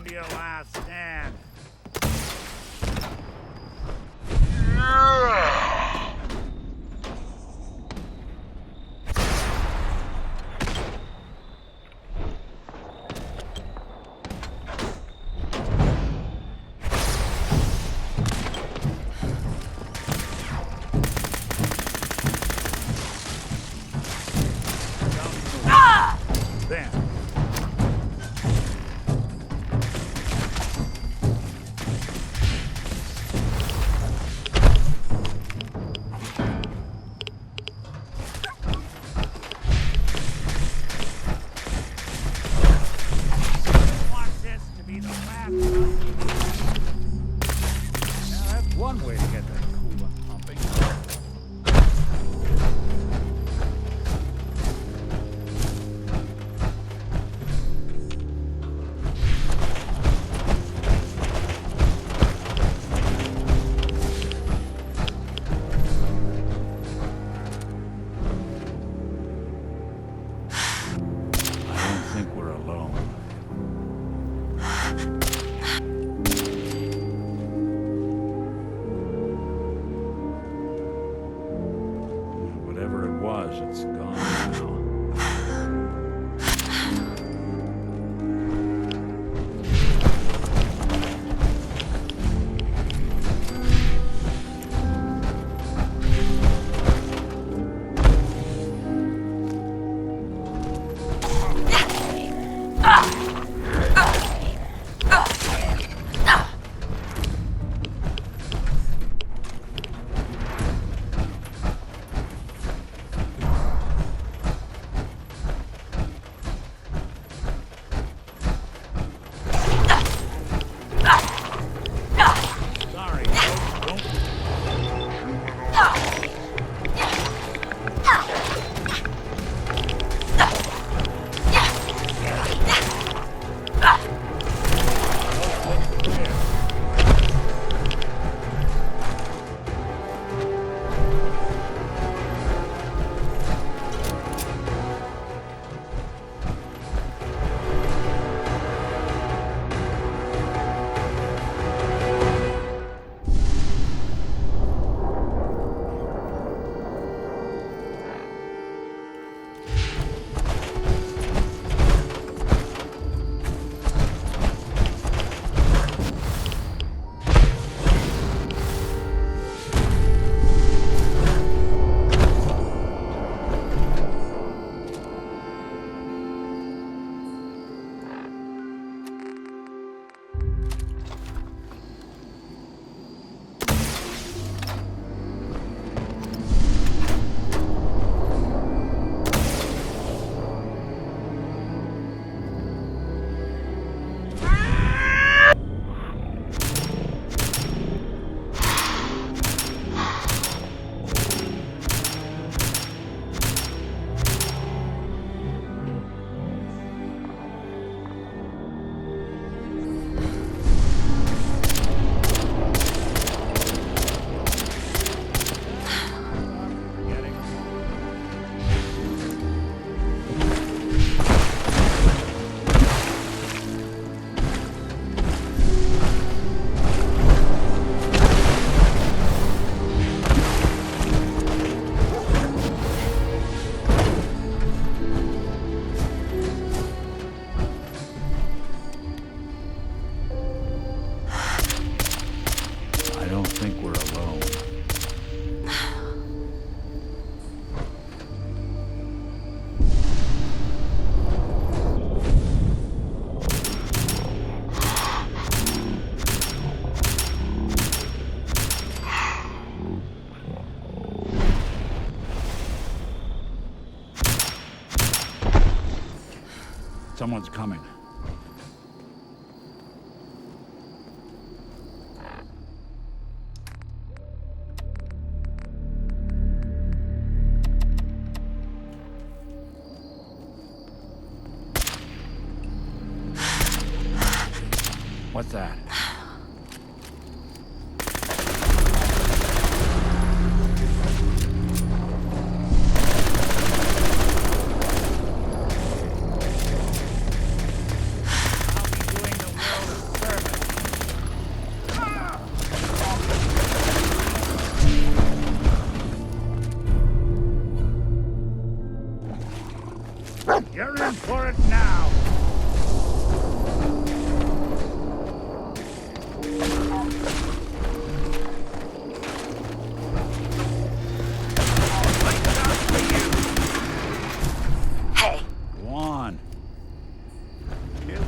to your last stand. Then. Want this to be the last one. Now that's one way to get that coolant pumping. It's gone now. Someone's coming. What's that? You're in for it now. Lights out for you. Hey, One. Two.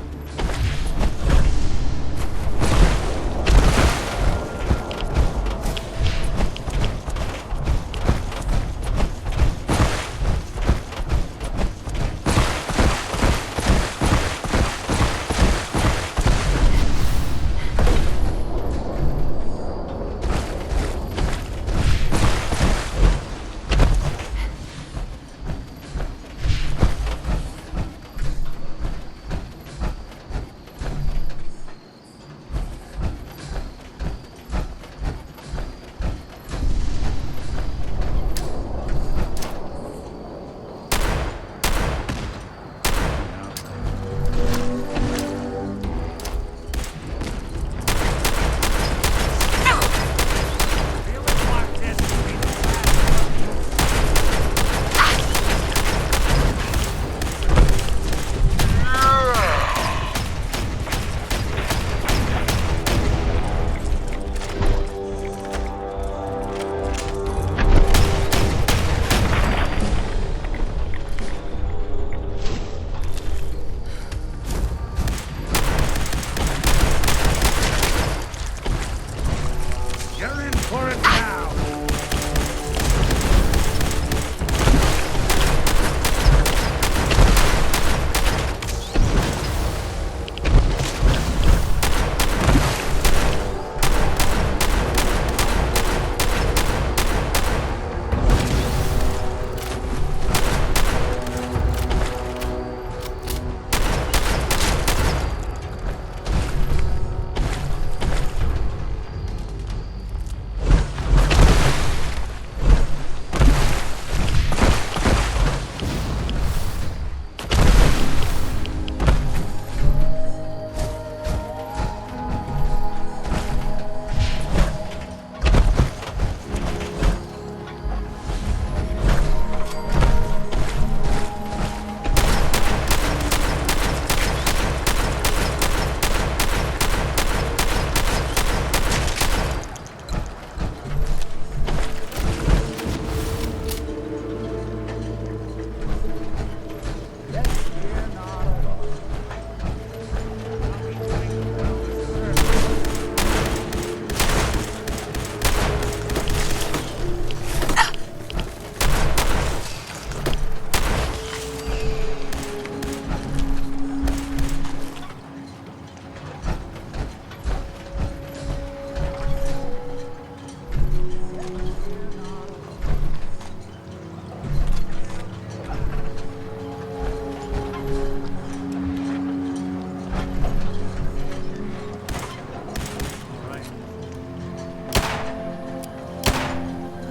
You're in for it now.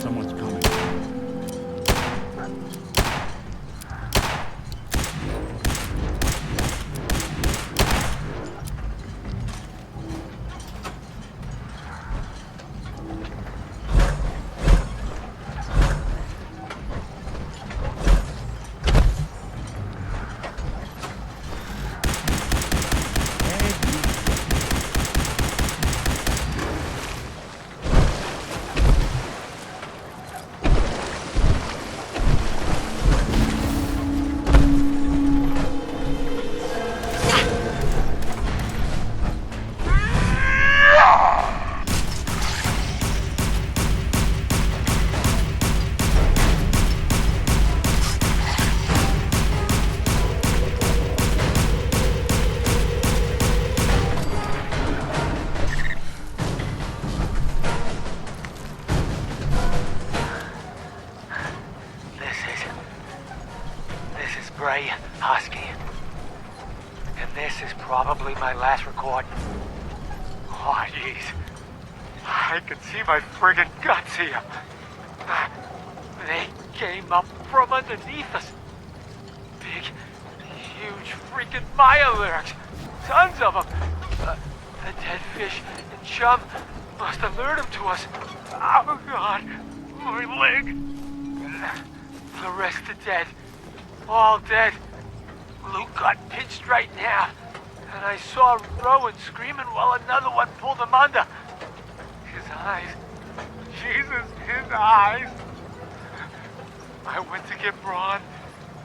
Someone's coming. And this is probably my last recording. Oh, jeez. I can see my friggin' guts here. They came up from underneath us. Big, huge freaking Mirelurks. Tons of them. The dead fish and chum must have lured them to us. Oh, God. My leg. The rest are dead. All dead. Luke got pinched right in half, and I saw Rowan screaming while another one pulled him under. His eyes. Jesus, his eyes. I went to get Braun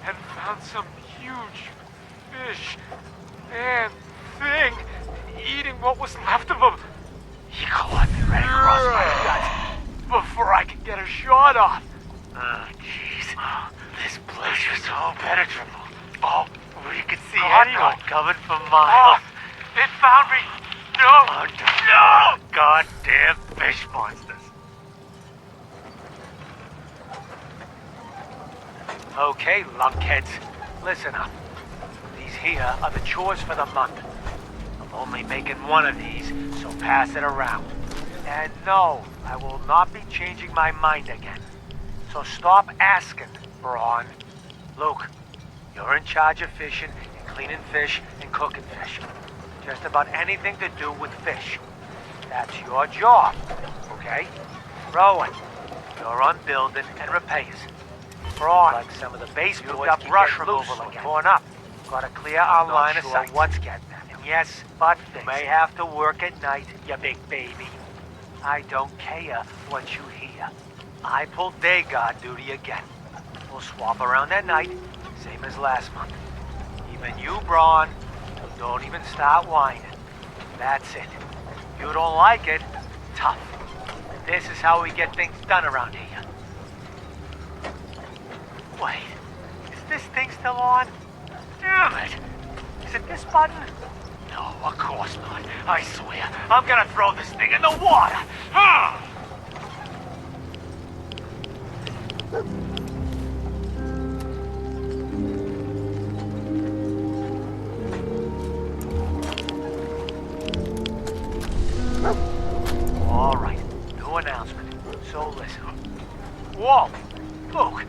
and found some huge fish and thing eating what was left of him. He clawed me right across my guts before I could get a shot off. Oh, jeez. This place is so penetrable. Oh, we could see anyone coming for miles. It found me. No. Oh, no. Goddamn fish monsters. Okay, lunkheads. Listen up. These here are the chores for the month. I'm only making one of these, so pass it around. And no, I will not be changing my mind again. So stop asking, Braun. Luke, you're in charge of fishing and cleaning fish and cooking fish. Just about anything to do with fish. That's your job, okay? Rowan, you're on building and repairs. Braun, like some of the baseboards, got brush removal again. Torn up. Got a clear line of sight. What's getting at him? Yes, but you may have to work at night, you big baby. I don't care what you hear. I pulled day guard duty again. We'll swap around at night, same as last month. Even you, Braun, don't even start whining. That's it. If you don't like it, tough. This is how we get things done around here. Wait, is this thing still on? Damn it! Is it this button? No, of course not. I swear, I'm gonna throw this thing in the water! All right, new announcement. So listen. Whoa! Luke,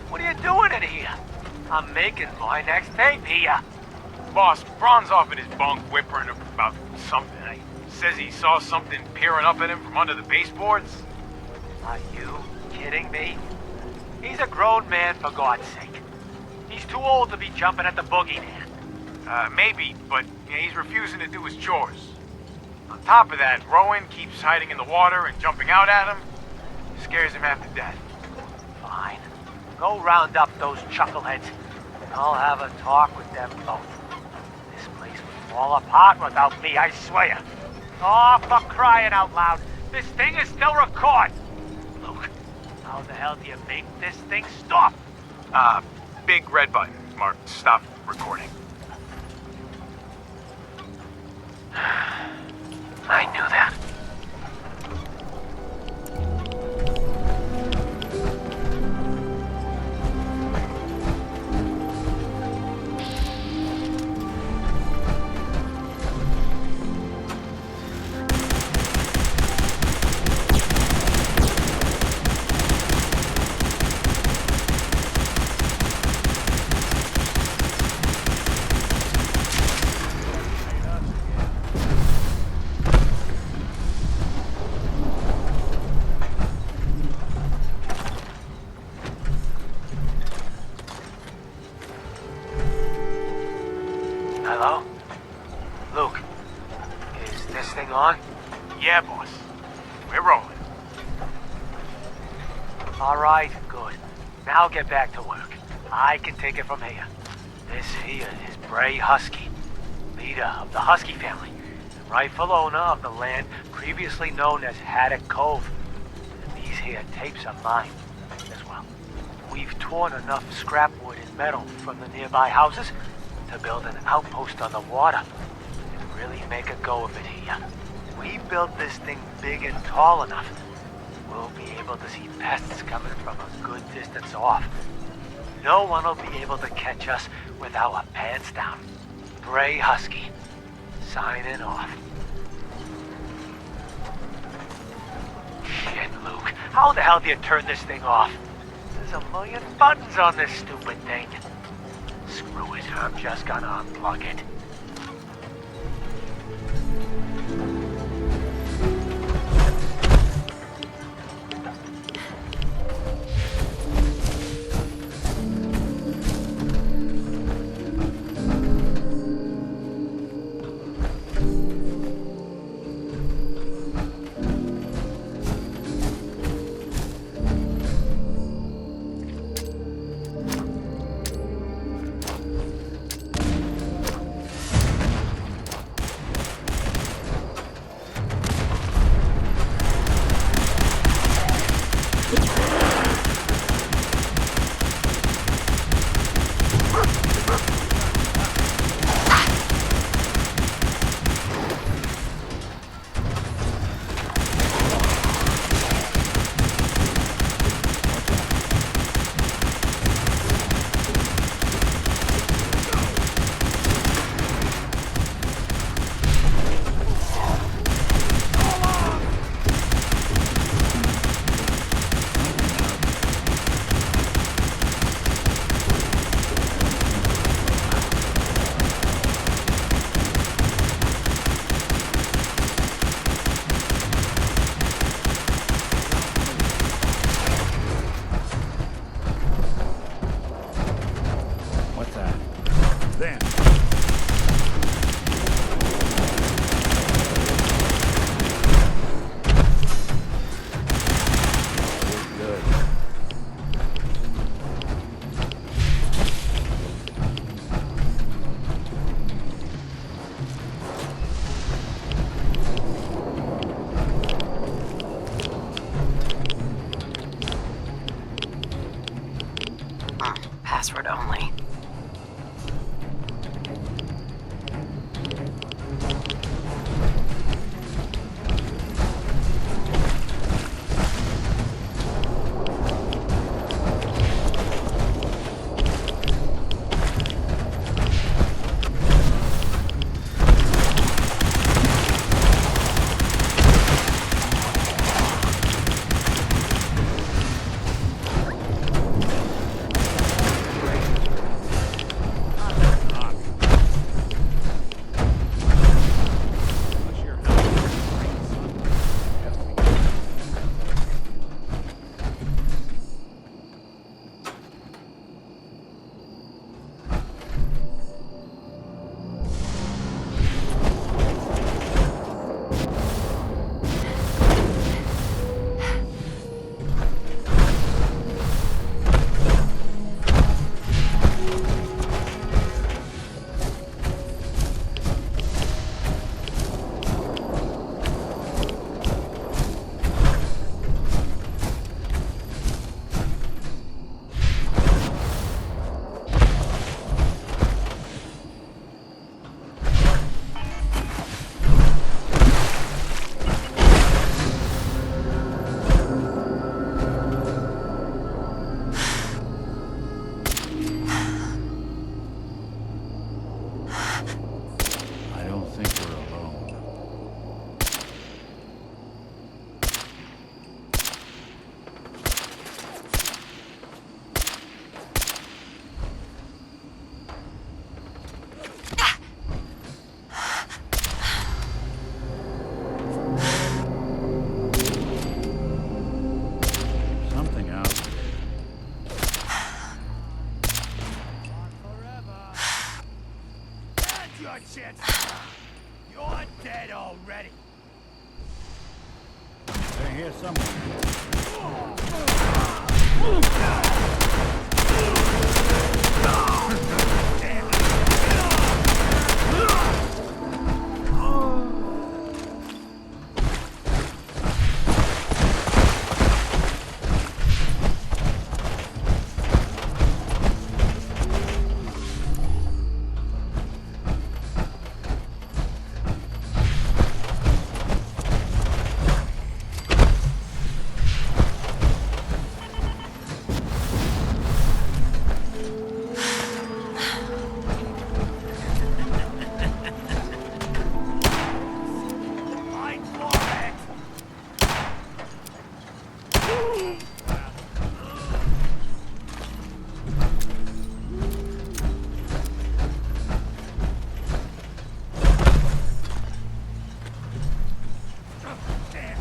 what are you doing in here? I'm making my next tape here. Boss, Braun's off in his bunk whimpering about something. He says he saw something peering up at him from under the baseboards. Are you kidding me? He's a grown man, for God's sake. He's too old to be jumping at the boogeyman. Maybe, but he's refusing to do his chores. On top of that, Rowan keeps hiding in the water and jumping out at him. Scares him half to death. Fine. Go round up those chuckleheads, and I'll have a talk with them both. This place would fall apart without me, I swear. Oh, for crying out loud, this thing is still recording. Luke, how the hell do you make this thing stop? Big red button marked stop recording. I knew that. Hello? Luke, is this thing on? Yeah, boss. We're rolling. All right, good. Now get back to work. I can take it from here. This here is Bray Husky, leader of the Husky family, and rightful owner of the land previously known as Haddock Cove. And these here tapes are mine as well. We've torn enough scrap wood and metal from the nearby houses to build an outpost on the water and really make a go of it here. We built this thing big and tall enough, we'll be able to see pests coming from a good distance off. No one will be able to catch us with our pants down. Bray Husky, signing off. Shit, Luke, how the hell do you turn this thing off? There's a million buttons on this stupid thing. Screw it, I'm just gonna unplug it. your chance. You're dead already. They're here somewhere. Fight for it. Damn.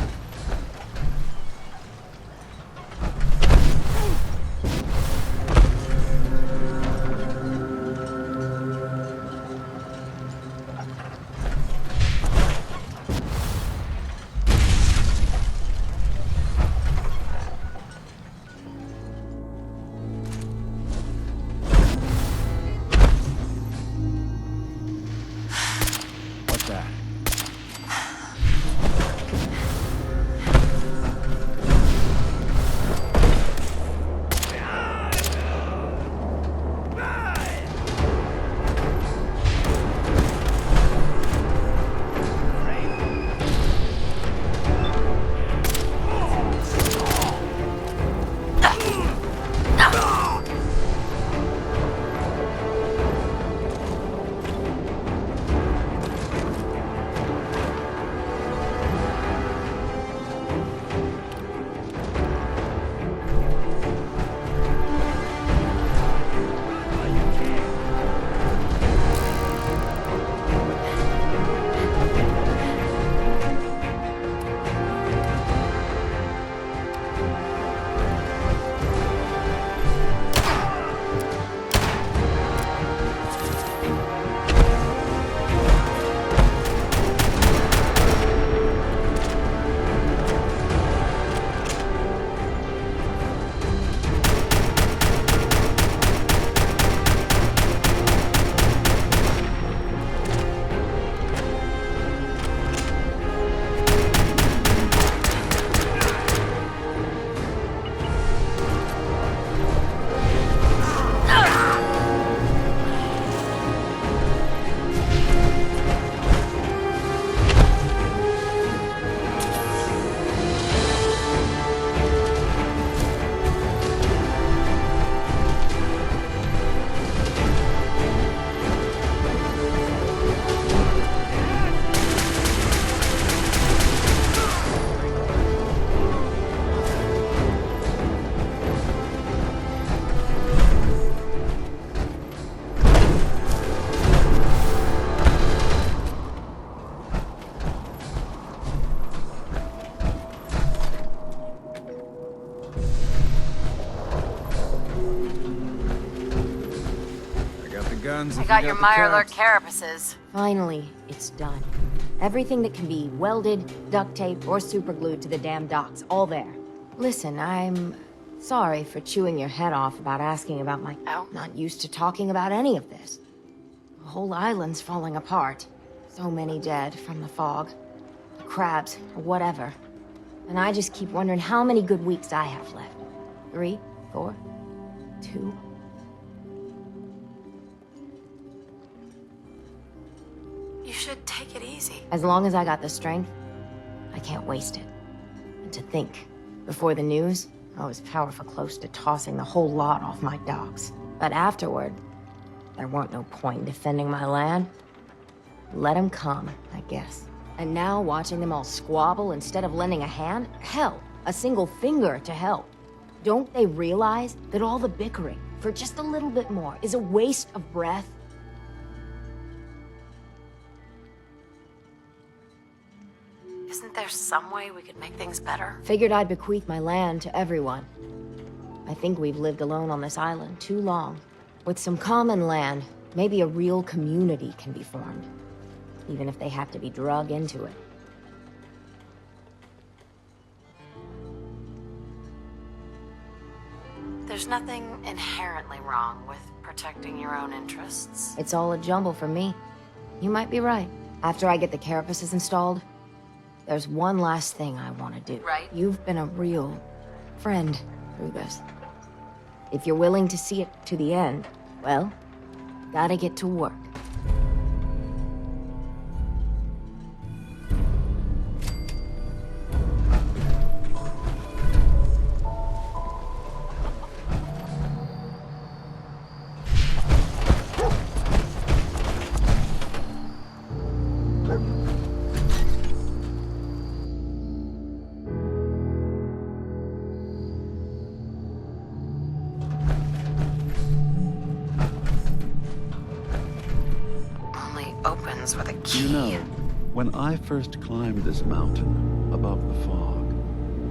What's that? Guns. I got your Mirelurk carapaces. Finally, it's done. Everything that can be welded, duct taped, or superglued to the damn docks, all there. Listen, I'm sorry for chewing your head off about asking about my... Oh. Not used to talking about any of this. The whole island's falling apart. So many dead from the fog, the crabs, or whatever. And I just keep wondering how many good weeks I have left. 3, 4, 2... You should take it easy. As long as I got the strength, I can't waste it. And to think, before the news, I was powerful close to tossing the whole lot off my docks. But afterward, there weren't no point in defending my land. Let them come, I guess. And now watching them all squabble instead of lending a hand? Hell, a single finger to help. Don't they realize that all the bickering, for just a little bit more, is a waste of breath? Isn't there some way we could make things better? Figured I'd bequeath my land to everyone. I think we've lived alone on this island too long. With some common land, Maybe a real community can be formed, even if they have to be drug into it. There's nothing inherently wrong with protecting your own interests. It's all a jumble for me. You might be right. After I get the carapaces installed, there's one last thing I want to do. Right. You've been a real friend through this. If you're willing to see it to the end, well, gotta get to work. Only opens with a key. You know, when I first climbed this mountain above the fog,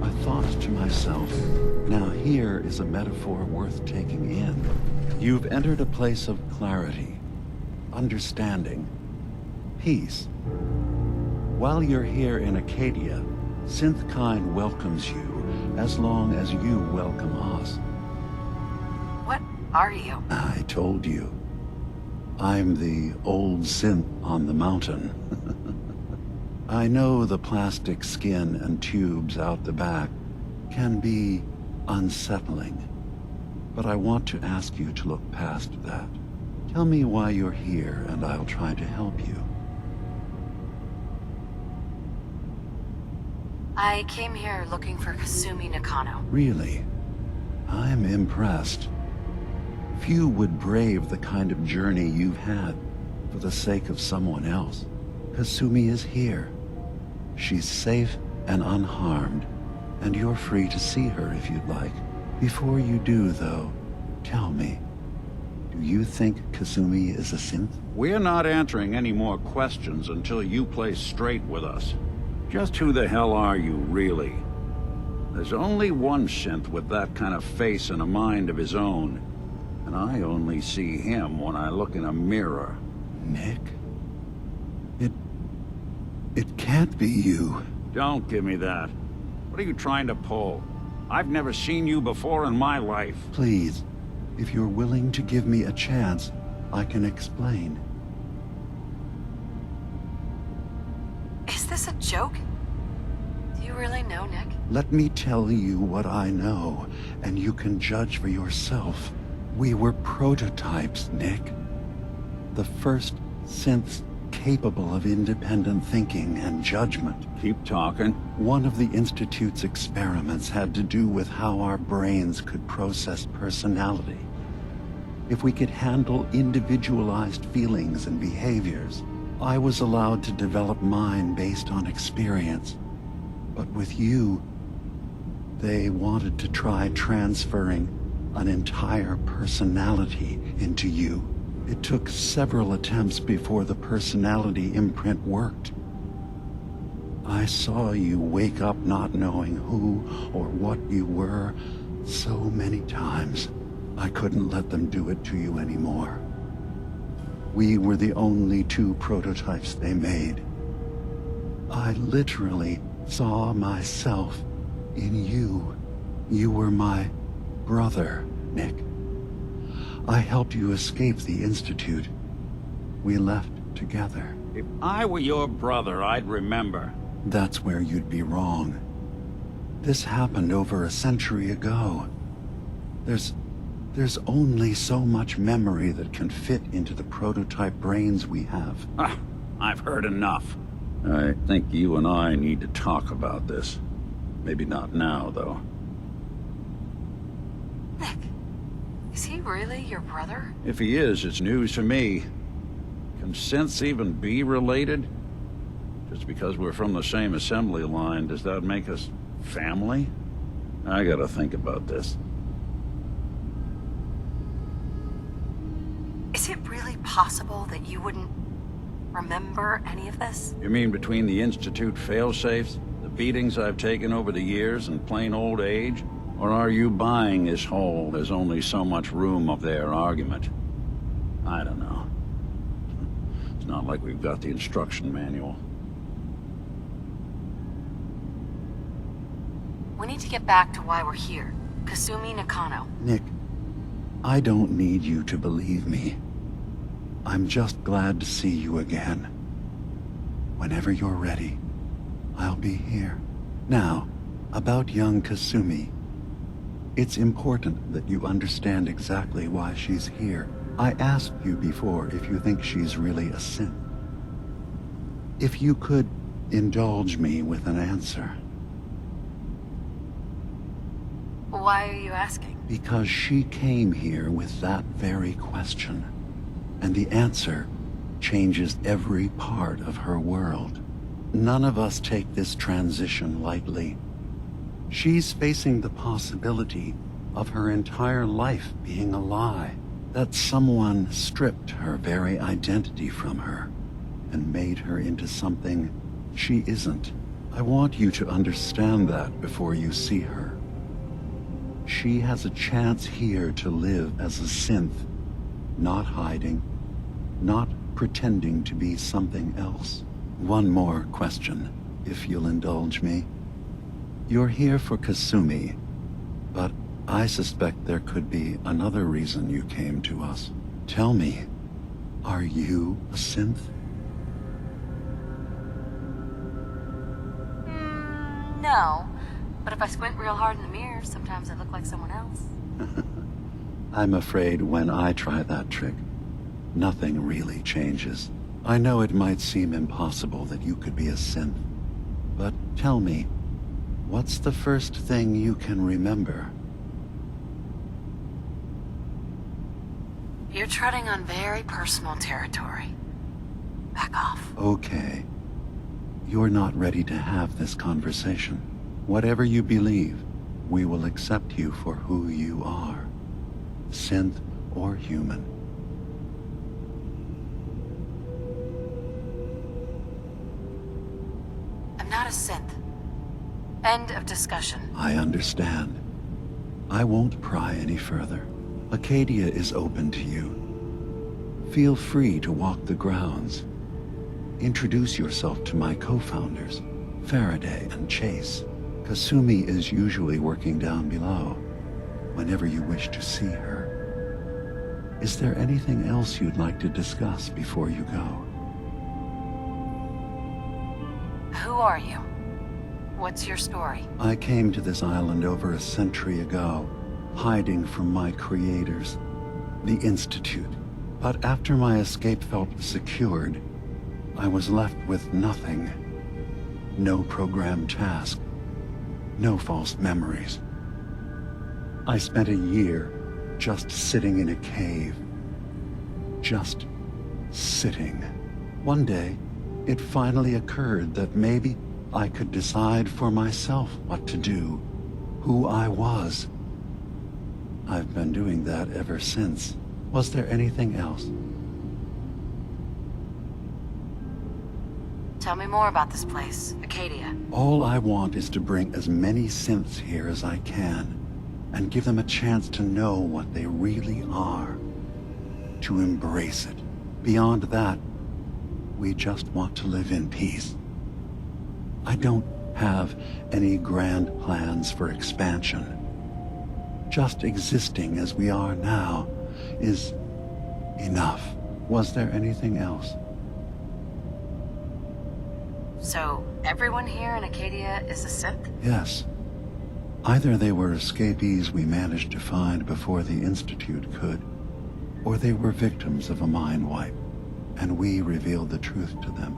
I thought to myself, now here is a metaphor worth taking in. You've entered a place of clarity, understanding, peace. While you're here in Acadia, Synthkind welcomes you as long as you welcome us. What are you? I told you. I'm the old synth on the mountain. I know the plastic skin and tubes out the back can be unsettling, but I want to ask you to look past that. Tell me why you're here, and I'll try to help you. I came here looking for Kasumi Nakano. Really? I'm impressed. Few would brave the kind of journey you've had for the sake of someone else. Kasumi is here. She's safe and unharmed, and you're free to see her if you'd like. Before you do, though, tell me, do you think Kasumi is a synth? We're not answering any more questions until you play straight with us. Just who the hell are you, really? There's only one synth with that kind of face and a mind of his own, and I only see him when I look in a mirror. Nick? It can't be you. Don't give me that. What are you trying to pull? I've never seen you before in my life. Please, if you're willing to give me a chance, I can explain. Is this a joke? Do you really know, Nick? Let me tell you what I know, and you can judge for yourself. We were prototypes, Nick. The first synths capable of independent thinking and judgment. Keep talking. One of the Institute's experiments had to do with how our brains could process personality. If we could handle individualized feelings and behaviors, I was allowed to develop mine based on experience. But with you, they wanted to try transferring an entire personality into you. It took several attempts before the personality imprint worked. I saw you wake up not knowing who or what you were so many times. I couldn't let them do it to you anymore. We were the only two prototypes they made. I literally saw myself in you. You were my brother, Nick. I helped you escape the Institute. We left together. If I were your brother, I'd remember. That's where you'd be wrong. This happened over a century ago. There's only so much memory that can fit into the prototype brains we have. Ah, I've heard enough. I think you and I need to talk about this. Maybe not now, though. Nick, is he really your brother? If he is, it's news to me. Can synths even be related? Just because we're from the same assembly line, does that make us family? I gotta think about this. Is it really possible that you wouldn't remember any of this? You mean between the Institute failsafes, the beatings I've taken over the years, and plain old age? Or are you buying this whole "there's only so much room" of their argument? I don't know. It's not like we've got the instruction manual. We need to get back to why we're here. Kasumi Nakano. Nick, I don't need you to believe me. I'm just glad to see you again. Whenever you're ready, I'll be here. Now, about young Kasumi. It's important that you understand exactly why she's here. I asked you before if you think she's really a synth. If you could indulge me with an answer. Why are you asking? Because she came here with that very question. And the answer changes every part of her world. None of us take this transition lightly. She's facing the possibility of her entire life being a lie. That someone stripped her very identity from her and made her into something she isn't. I want you to understand that before you see her. She has a chance here to live as a synth, not hiding, not pretending to be something else. One more question, if you'll indulge me. You're here for Kasumi, but I suspect there could be another reason you came to us. Tell me, are you a synth? No. But if I squint real hard in the mirror, sometimes I look like someone else. I'm afraid when I try that trick, nothing really changes. I know it might seem impossible that you could be a synth, but tell me, what's the first thing you can remember? You're treading on very personal territory. Back off. Okay. You're not ready to have this conversation. Whatever you believe, we will accept you for who you are. Synth or human. I'm not a synth. End of discussion. I understand. I won't pry any further. Acadia is open to you. Feel free to walk the grounds. Introduce yourself to my co-founders, Faraday and Chase. Kasumi is usually working down below, whenever you wish to see her. Is there anything else you'd like to discuss before you go? Who are you? What's your story? I came to this island over a century ago, hiding from my creators, the Institute. But after my escape felt secured, I was left with nothing. No programmed task. No false memories. I spent a year just sitting in a cave. Just sitting. One day, it finally occurred that maybe I could decide for myself what to do, who I was. I've been doing that ever since. Was there anything else? Tell me more about this place, Acadia. All I want is to bring as many synths here as I can, and give them a chance to know what they really are. To embrace it. Beyond that, we just want to live in peace. I don't have any grand plans for expansion. Just existing as we are now is enough. Was there anything else? So, everyone here in Acadia is a synth? Yes. Either they were escapees we managed to find before the Institute could, or they were victims of a mind wipe, and we revealed the truth to them.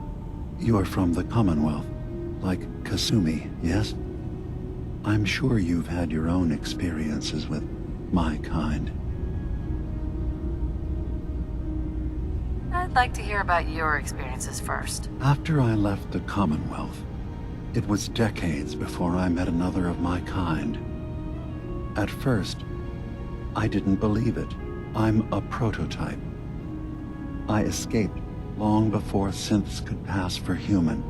You're from the Commonwealth, like Kasumi, yes? I'm sure you've had your own experiences with my kind. I'd like to hear about your experiences first. After I left the Commonwealth, it was decades before I met another of my kind. At first, I didn't believe it. I'm a prototype. I escaped long before synths could pass for human.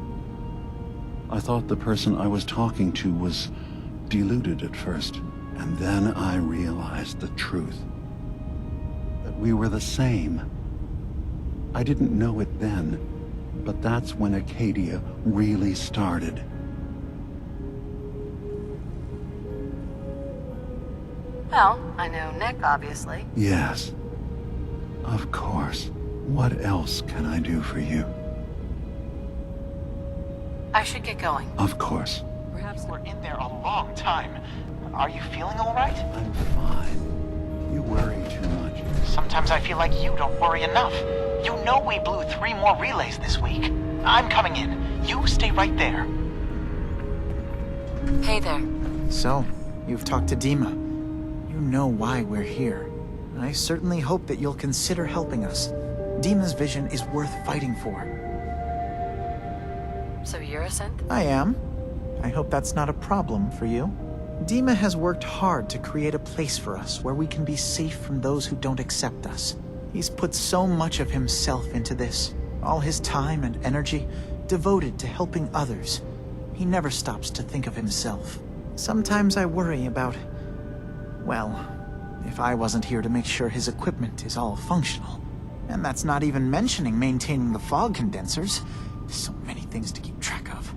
I thought the person I was talking to was deluded at first, and then I realized the truth. That we were the same. I didn't know it then, but that's when Acadia really started. Well, I know Nick, obviously. Yes. Of course. What else can I do for you? I should get going. Of course. Perhaps we're in there a long time. Are you feeling all right? I'm fine. You worry too much. Sometimes I feel like you don't worry enough. You know we blew 3 more relays this week. I'm coming in. You stay right there. Hey there. So, you've talked to Dima. You know why we're here. I certainly hope that you'll consider helping us. Dima's vision is worth fighting for. So you're a synth? I am. I hope that's not a problem for you. Dima has worked hard to create a place for us where we can be safe from those who don't accept us. He's put so much of himself into this, all his time and energy devoted to helping others. He never stops to think of himself. Sometimes I worry about, well, if I wasn't here to make sure his equipment is all functional. And that's not even mentioning maintaining the fog condensers. So many things to keep track of.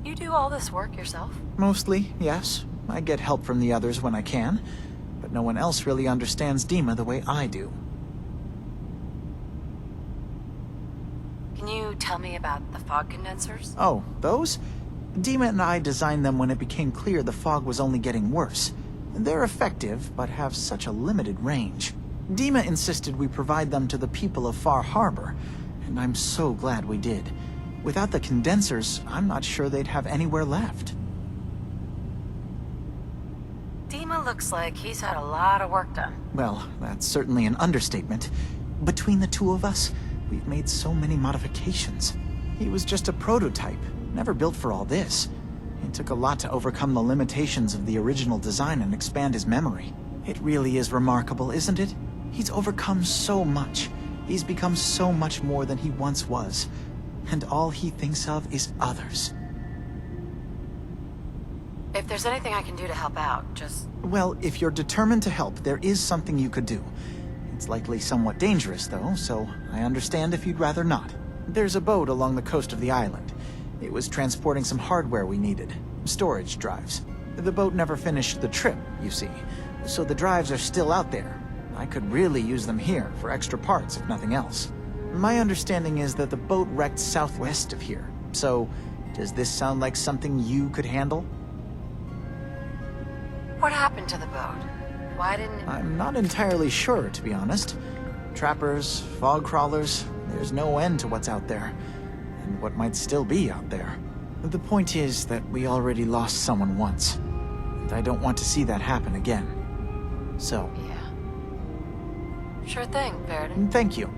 You do all this work yourself? Mostly, yes. I get help from the others when I can, but no one else really understands Dima the way I do. Can you tell me about the fog condensers? Oh, those? Dima and I designed them when it became clear the fog was only getting worse. They're effective, but have such a limited range. Dima insisted we provide them to the people of Far Harbor, and I'm so glad we did. Without the condensers, I'm not sure they'd have anywhere left. Dima looks like he's had a lot of work done. Well, that's certainly an understatement. Between the two of us, we've made so many modifications. He was just a prototype, never built for all this. It took a lot to overcome the limitations of the original design and expand his memory. It really is remarkable, isn't it? He's overcome so much. He's become so much more than he once was. And all he thinks of is others. If there's anything I can do to help out, just... Well, if you're determined to help, there is something you could do. It's likely somewhat dangerous, though, so I understand if you'd rather not. There's a boat along the coast of the island. It was transporting some hardware we needed. Storage drives. The boat never finished the trip, you see. So the drives are still out there. I could really use them here for extra parts, if nothing else. My understanding is that the boat wrecked southwest of here. So, does this sound like something you could handle? What happened to the boat? Why didn't... I'm not entirely sure, to be honest. Trappers, fog crawlers, there's no end to what's out there. And what might still be out there. The point is that we already lost someone once. And I don't want to see that happen again. So... Yeah. Sure thing, Verdon. Thank you.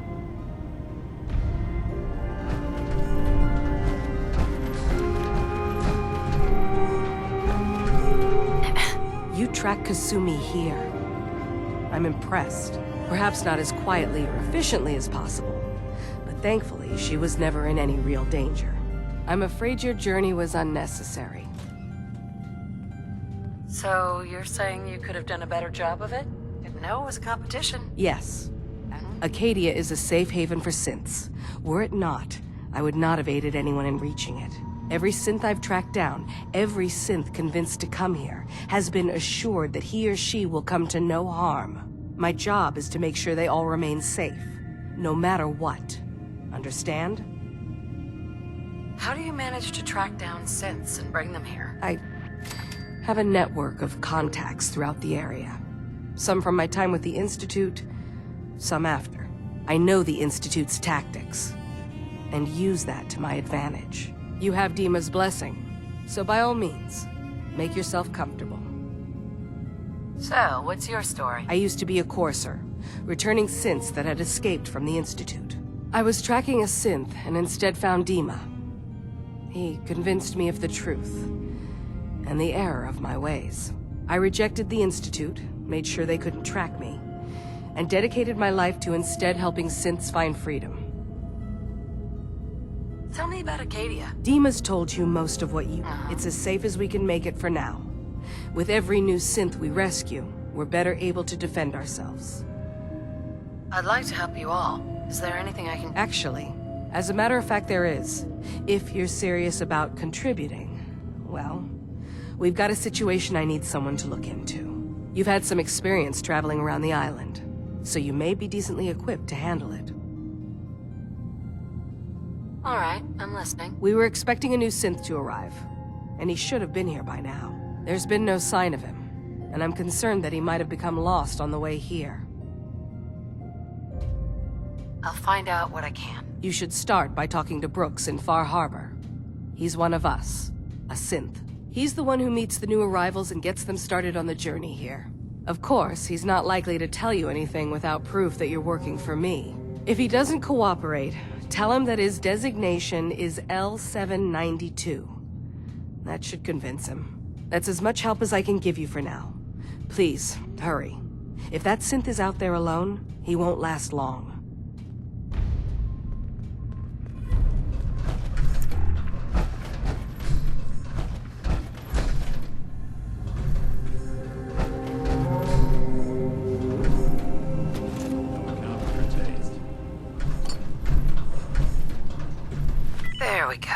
You track Kasumi here. I'm impressed. Perhaps not as quietly or efficiently as possible, but thankfully she was never in any real danger. I'm afraid your journey was unnecessary. So, you're saying you could have done a better job of it? Didn't know it was a competition. Yes. Acadia is a safe haven for synths. Were it not, I would not have aided anyone in reaching it. Every synth I've tracked down, every synth convinced to come here, has been assured that he or she will come to no harm. My job is to make sure they all remain safe, no matter what. Understand? How do you manage to track down synths and bring them here? I have a network of contacts throughout the area. Some from my time with the Institute, some after. I know the Institute's tactics, and use that to my advantage. You have Dima's blessing, so by all means, make yourself comfortable. So, what's your story? I used to be a courser, returning synths that had escaped from the Institute. I was tracking a synth and instead found Dima. He convinced me of the truth, and the error of my ways. I rejected the Institute, made sure they couldn't track me, and dedicated my life to instead helping synths find freedom. Tell me about Acadia. Dima's told you most of what you... It's as safe as we can make it for now. With every new synth we rescue, we're better able to defend ourselves. I'd like to help you all. Is there anything I can... Actually, as a matter of fact, there is. If you're serious about contributing, well, we've got a situation I need someone to look into. You've had some experience traveling around the island, so you may be decently equipped to handle it. All right, I'm listening. We were expecting a new synth to arrive, and he should have been here by now. There's been no sign of him, and I'm concerned that he might have become lost on the way here. I'll find out what I can. You should start by talking to Brooks in Far Harbor. He's one of us, a synth. He's the one who meets the new arrivals and gets them started on the journey here. Of course, he's not likely to tell you anything without proof that you're working for me. If he doesn't cooperate, tell him that his designation is L792. That should convince him. That's as much help as I can give you for now. Please, hurry. If that synth is out there alone, he won't last long. There we go.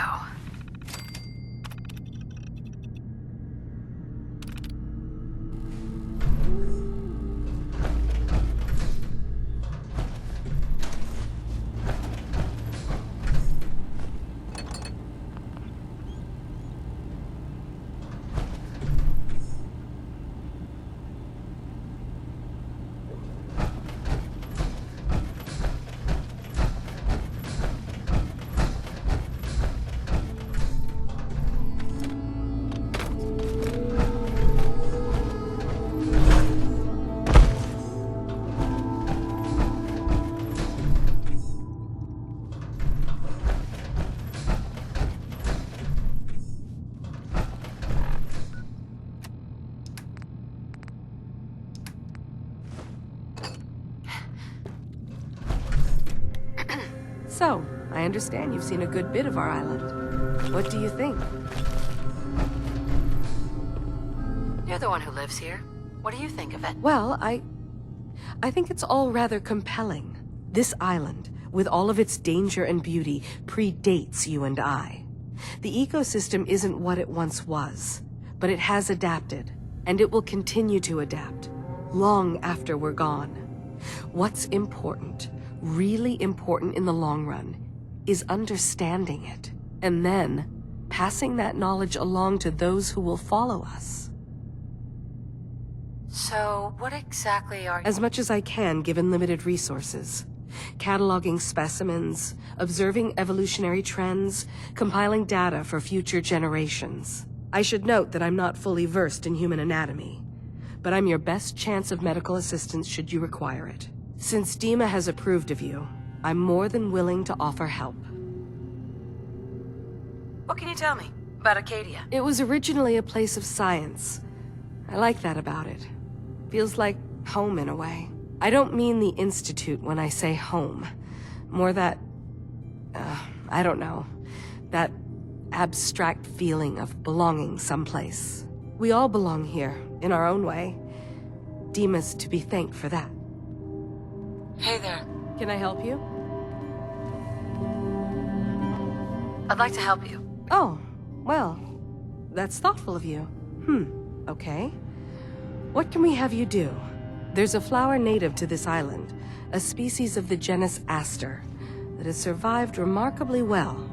So, I understand you've seen a good bit of our island. What do you think? You're the one who lives here. What do you think of it? Well, I think it's all rather compelling. This island, with all of its danger and beauty, predates you and I. The ecosystem isn't what it once was, but it has adapted, and it will continue to adapt, long after we're gone. What's important, really important in the long run, is understanding it, and then passing that knowledge along to those who will follow us. So, what exactly are you... As much as I can, given limited resources. Cataloging specimens, observing evolutionary trends, compiling data for future generations. I should note that I'm not fully versed in human anatomy, but I'm your best chance of medical assistance should you require it. Since Dima has approved of you, I'm more than willing to offer help. What can you tell me about Acadia? It was originally a place of science. I like that about it. Feels like home in a way. I don't mean the Institute when I say home. More that, I don't know, that abstract feeling of belonging someplace. We all belong here, in our own way. Dima's to be thanked for that. Hey there. Can I help you? I'd like to help you. Oh, well, that's thoughtful of you. Okay. What can we have you do? There's a flower native to this island, a species of the genus Aster, that has survived remarkably well.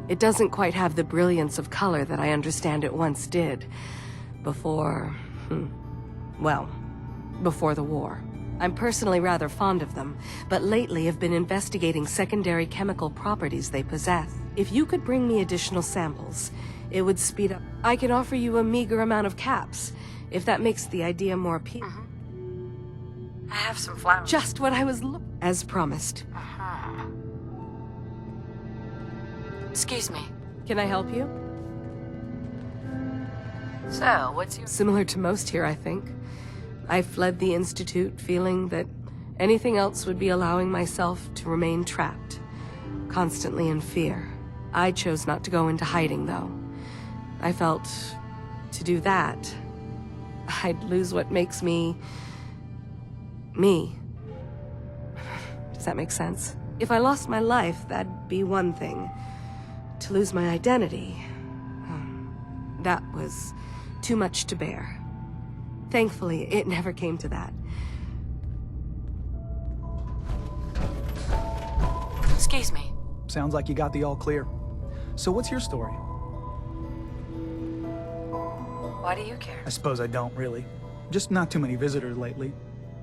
It doesn't quite have the brilliance of color that I understand it once did. Before the war. I'm personally rather fond of them, but lately have been investigating secondary chemical properties they possess. If you could bring me additional samples, it would speed up. I can offer you a meager amount of caps, if that makes the idea more appealing. I have some flowers. Just what I was as promised. Excuse me. Can I help you? So, what's your... Similar to most here, I think. I fled the Institute feeling that anything else would be allowing myself to remain trapped, constantly in fear. I chose not to go into hiding, though. I felt to do that, I'd lose what makes me... me. that makes sense. If I lost my life, that'd be one thing. To lose my identity, that was too much to bear. Thankfully, it never came to that. Excuse me. Sounds like you got the all clear. So what's your story? Why do you care? I suppose I don't, really. Just not too many visitors lately.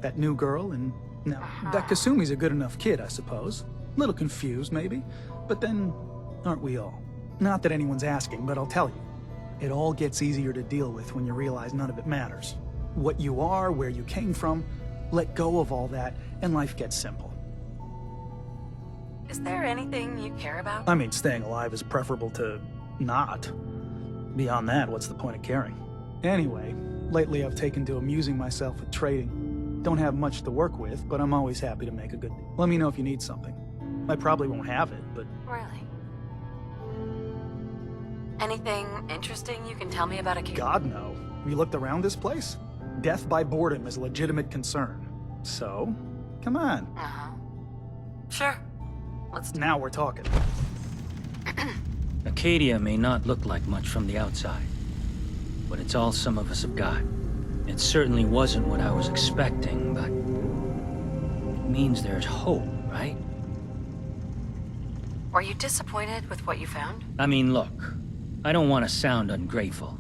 That new girl, and no, that Kasumi's a good enough kid, I suppose. Little confused, maybe. But then, aren't we all? Not that anyone's asking, but I'll tell you. It all gets easier to deal with when you realize none of it matters. What you are, where you came from, let go of all that, and life gets simple. Is there anything you care about? I mean, staying alive is preferable to not. Beyond that, what's the point of caring? Anyway, lately I've taken to amusing myself with trading. Don't have much to work with, but I'm always happy to make a good deal. Let me know if you need something. I probably won't have it, but... Really? Anything interesting you can tell me about a kid? God, no. You looked around this place? Death by boredom is a legitimate concern. So, come on. Uh-huh. Sure. Let's do it. Now we're talking. Acadia may not look like much from the outside, but it's all some of us have got. It certainly wasn't what I was expecting, but it means there's hope, right? Were you disappointed with what you found? I mean, look, I don't want to sound ungrateful.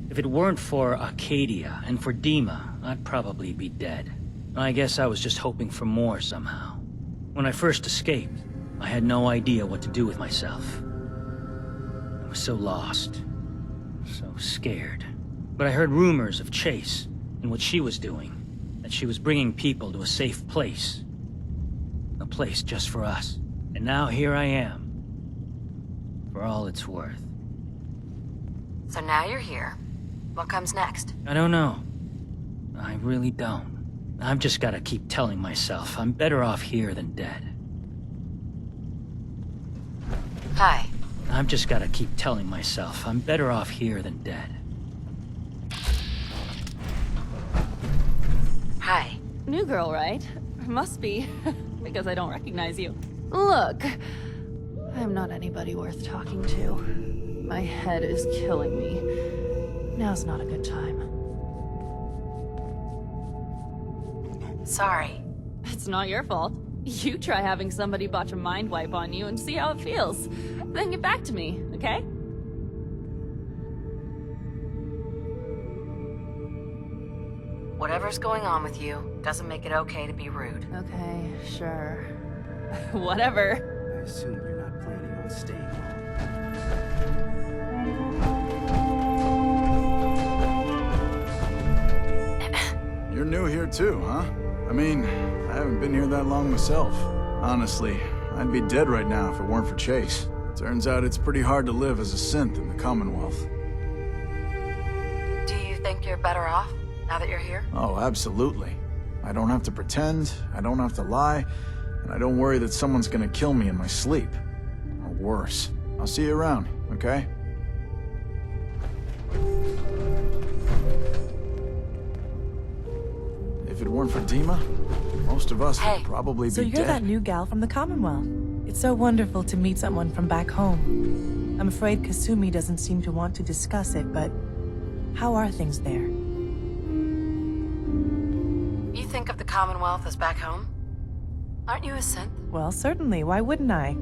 If it weren't for Acadia and for Dima, I'd probably be dead. I guess I was just hoping for more somehow. When I first escaped, I had no idea what to do with myself. I was so lost, so scared. But I heard rumors of Chase and what she was doing, that she was bringing people to a safe place. A place just for us. And now here I am, for all it's worth. So now you're here. What comes next? I don't know. I really don't. I've just gotta keep telling myself I'm better off here than dead. Hi. I've just gotta keep telling myself I'm better off here than dead. Hi. New girl, right? Must be, because I don't recognize you. Look, I'm not anybody worth talking to. My head is killing me. Now's not a good time. Sorry. It's not your fault. You try having somebody botch a mind wipe on you and see how it feels. Then get back to me, okay? Whatever's going on with you doesn't make it okay to be rude. Okay, sure. Whatever. I assume you're not planning on staying long. You're new here too, huh? I mean, I haven't been here that long myself. Honestly, I'd be dead right now if it weren't for Chase. Turns out it's pretty hard to live as a synth in the Commonwealth. Do you think you're better off now that you're here? Oh, absolutely. I don't have to pretend, I don't have to lie, and I don't worry that someone's gonna kill me in my sleep. Or worse. I'll see you around, okay? If it weren't for Dima, most of us would probably be dead. So you're that new gal from the Commonwealth. It's so wonderful to meet someone from back home. I'm afraid Kasumi doesn't seem to want to discuss it, but how are things there? You think of the Commonwealth as back home? Aren't you a synth? Well, certainly. Why wouldn't I?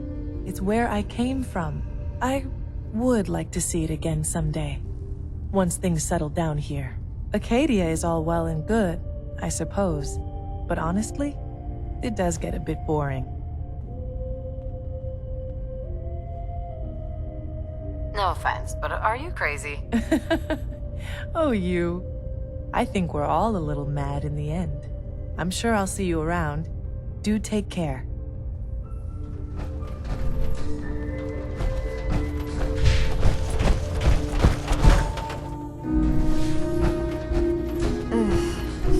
It's where I came from. I would like to see it again someday. Once things settle down here. Acadia is all well and good, I suppose. But honestly, it does get a bit boring. No offense, but are you crazy? Oh, you. I think we're all a little mad in the end. I'm sure I'll see you around. Do take care.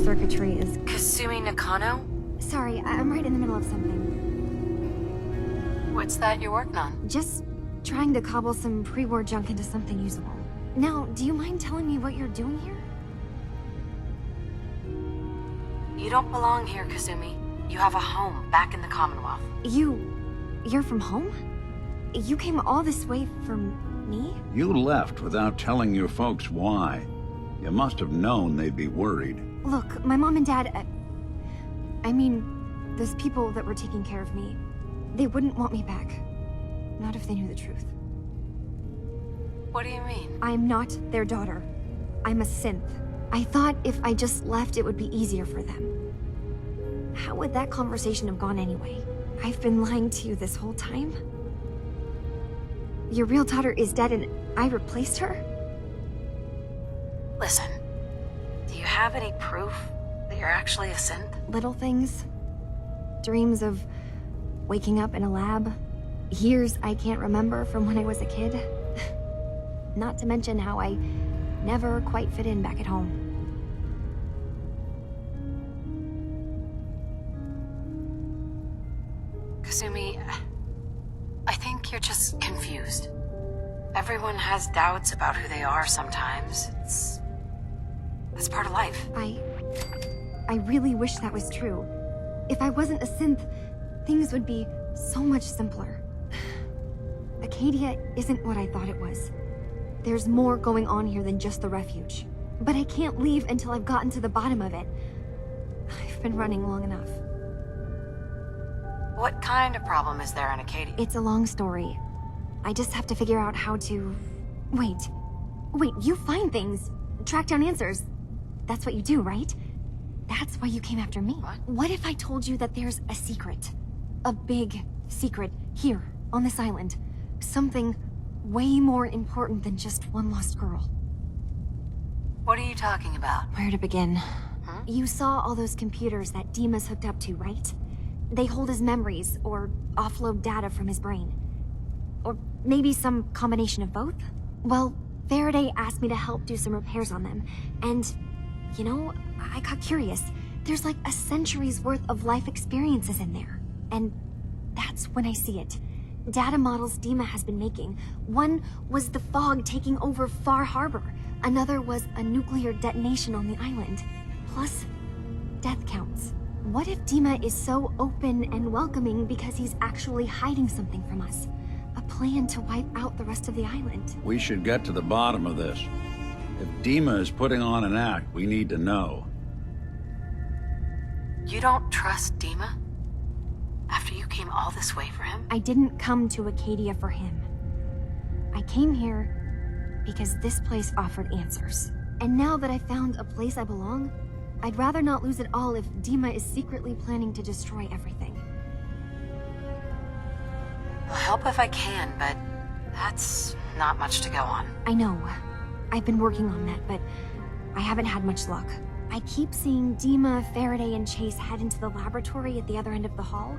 Circuitry is... Kasumi Nakano? Sorry, I'm right in the middle of something. What's that you're working on? Just trying to cobble some pre-war junk into something usable. Now, do you mind telling me what you're doing here? You don't belong here, Kasumi. You have a home back in the Commonwealth. You're from home? You came all this way for me? You left without telling your folks why. You must have known they'd be worried. Look, my mom and dad... I mean, those people that were taking care of me, they wouldn't want me back. Not if they knew the truth. What do you mean? I'm not their daughter. I'm a synth. I thought if I just left, it would be easier for them. How would that conversation have gone anyway? I've been lying to you this whole time? Your real daughter is dead and I replaced her? Listen, do you have any proof that you're actually a synth? Little things. Dreams of waking up in a lab. Years I can't remember from when I was a kid. Not to mention how I never quite fit in back at home. Kasumi, I think you're just confused. Everyone has doubts about who they are sometimes. That's part of life. I really wish that was true. If I wasn't a synth, things would be so much simpler. Acadia isn't what I thought it was. There's more going on here than just the refuge. But I can't leave until I've gotten to the bottom of it. I've been running long enough. What kind of problem is there in Acadia? It's a long story. I just have to figure out how to... Wait, you find things. Track down answers. That's what you do, right? That's why you came after me. What if I told you that there's a secret? A big secret here, on this island. Something way more important than just one lost girl. What are you talking about? Where to begin? You saw all those computers that Dima's hooked up to, right? They hold his memories, or offload data from his brain. Or maybe some combination of both? Well, Faraday asked me to help do some repairs on them, and, you know, I got curious. There's like a century's worth of life experiences in there. And that's when I see it. Data models Dima has been making. One was the fog taking over Far Harbor. Another was a nuclear detonation on the island. Plus, death counts. What if Dima is so open and welcoming because he's actually hiding something from us? A plan to wipe out the rest of the island. We should get to the bottom of this. If Dima is putting on an act, we need to know. You don't trust Dima? After you came all this way for him? I didn't come to Acadia for him. I came here because this place offered answers. And now that I found a place I belong, I'd rather not lose it all if Dima is secretly planning to destroy everything. I'll help if I can, but that's not much to go on. I know. I've been working on that, but I haven't had much luck. I keep seeing Dima, Faraday, and Chase head into the laboratory at the other end of the hall.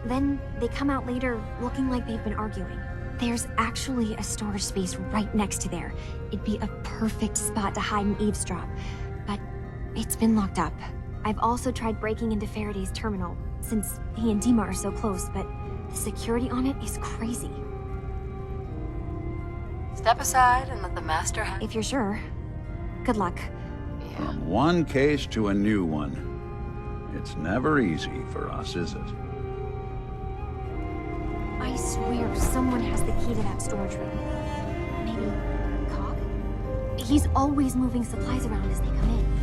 Then they come out later looking like they've been arguing. There's actually a storage space right next to there. It'd be a perfect spot to hide and eavesdrop, but it's been locked up. I've also tried breaking into Faraday's terminal, since he and Dima are so close, but the security on it is crazy. Step aside and let the master have... If you're sure. Good luck. From one case to a new one. It's never easy for us, is it? I swear someone has the key to that storage room. Maybe Cog? He's always moving supplies around as they come in.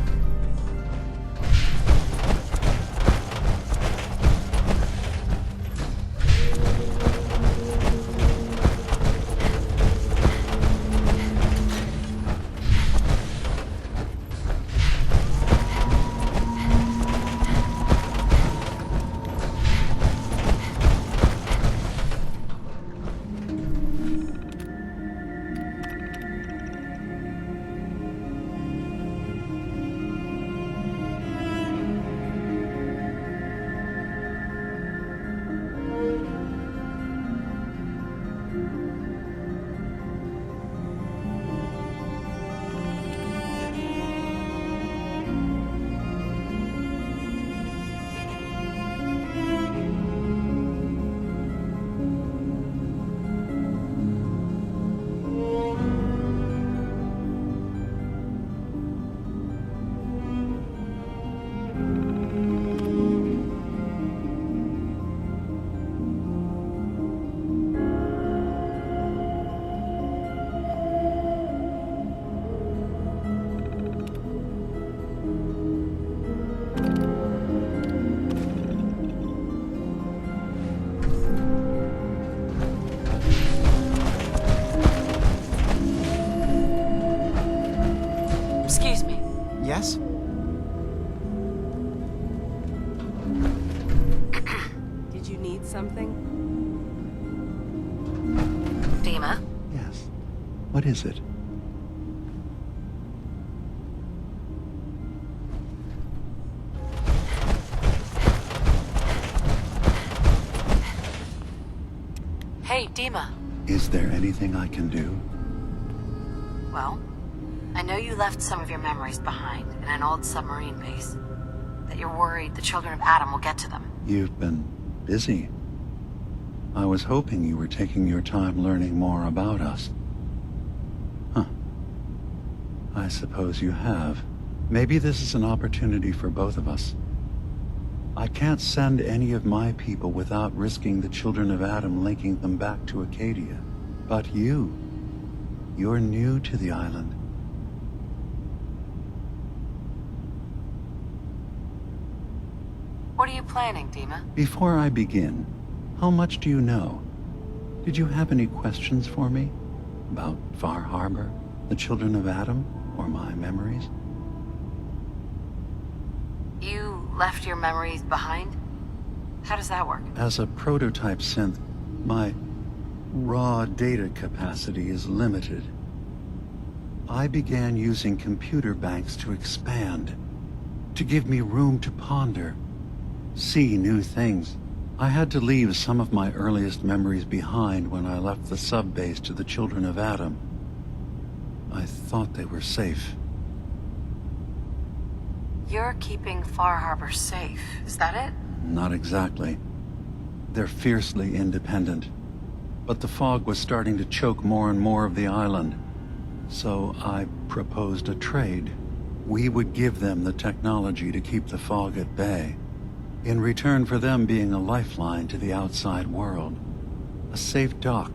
Yes? Did you need something? Dima? Yes. What is it? Hey, Dima. Is there anything I can do? Well, I know you left some of your memories behind in an old submarine base. That you're worried the children of Adam will get to them. You've been busy. I was hoping you were taking your time learning more about us. Huh. I suppose you have. Maybe this is an opportunity for both of us. I can't send any of my people without risking the children of Adam linking them back to Acadia. But you're new to the island. What are you planning, Dima? Before I begin, how much do you know? Did you have any questions for me? About Far Harbor, the children of Adam, or my memories? You left your memories behind? How does that work? As a prototype synth, my raw data capacity is limited. I began using computer banks to expand, to give me room to ponder, see new things. I had to leave some of my earliest memories behind when I left the sub-base to the children of Adam. I thought they were safe. You're keeping Far Harbor safe, is that it? Not exactly. They're fiercely independent. But the fog was starting to choke more and more of the island. So I proposed a trade. We would give them the technology to keep the fog at bay, in return for them being a lifeline to the outside world. A safe dock,